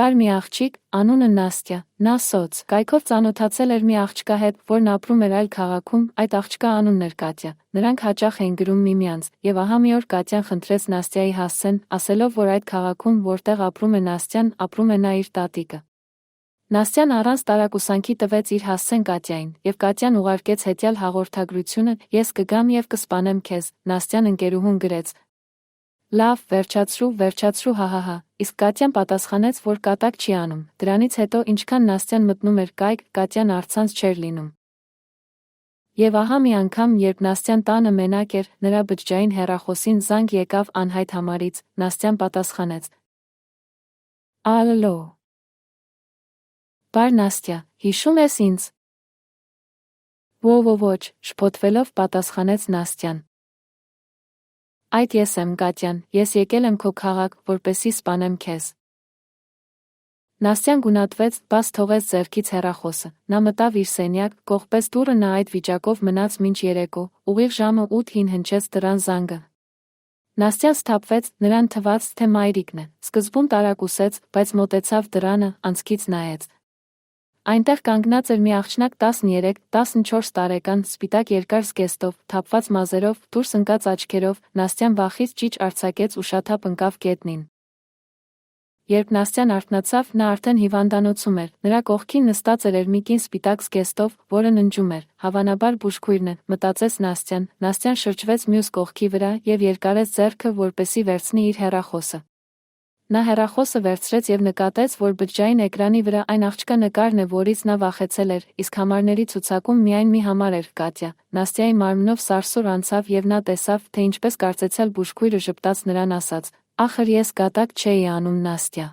Կար մի աղջիկ, անունը Նաստյա, նա սոց կայքով ծանոթացել էր մի աղջկա հետ, որն ապրում էր այլ քաղաքում, այդ աղջկա անունն էր Կատյա, նրանք հաճախ էին գրում միմյանց, եւ ահա մի օր Կատյան խնդրեց Նաստյայի հասցեն, ասելով, որ այդ քաղաքում, որտեղ ապրում է Նաստյան, ապրում է նա իր տատիկը։ Նաստյան առանց տարակուսանքի տվեց իր հասցեն Կատյային, եւ Կատյան ուղարկեց հետյալ հաղորդագրությունը, ես կգամ եւ կսպանեմ քեզ, Նաստյան ընկերուհուն գրեց. Լավ, վերջացրու, հահահա, իսկ Կատյան պատասխանեց, որ կատակ չի անում, դրանից հետո ինչքան Նաստյան մտնում էր կայք, Կատյան առցանց չէր լինում։ Եվ ահա մի անգամ, երբ Նաստյան տանը մենակ էր, նրա բջջային հեռախոսին զանգ եկավ անհայտ համարից, Նաստյան պատասխանեց. Ալո։ Բար Նաստյա, հիշում ես ինձ։ Ոչ, շփոթվելով պատասխանեց Նաստյան։ Այդ ես եմ, Կատյան, ես եկել եմ քո քաղաք, որպեսզի սպանեմ քեզ։ Նաստյան գունատվեց, բաց թողեց ձեռքից հեռախոսը, նա մտավ իր սենյակ, կողպեց դուռը, նա այդ վիճակով մնաց մինչ երեկո, ուղիղ ժամը 8-ին հնչեց դռան զանգը։ Նաստյան սթափվեց, նրան թվաց, թե մայրիկն է, սկզբում տարակուսեց, բայց մոտեցավ դռանը, անցքից նայեց։ Այնտեղ կանգնած էր մի աղջնակ 13-14 տարեկան, սպիտակ երկար զգեստով, թափված մազերով, դուրս ընկած աչքերով, Նաստյան վախից ճիչ արձակեց ու շաթափ ընկավ գետնին։ Երբ Նաստյան արթնացավ, նա արդեն հիվանդանոցում էր, նրա կողքին նստած էր մի կին սպիտակ զգեստով, որը ննջում էր, հավանաբար բուժքույրն է, մտածեց Նաստյան, Նաստյան շրջվեց մյուս կողքի վրա եւ երկարեց ձեռքը, որպեսզի վերցնի իր հեռախոսը։ Նա հեռախոսը վերցրեց եւ նկատեց, որ բջջային էկրանի վրա այն աղջկա նկարն է, որից նա վախեցել էր, իսկ համարների ցուցակում միայն մի համար էր՝ Կատյա։ Նաստյայի մարմնով սարսուռ անցավ եւ նա տեսավ, թե ինչպես կարծեցել բուժքույրը ժպտաց նրան ասաց. Ախր ես կատակ չէի անում, Նաստյա։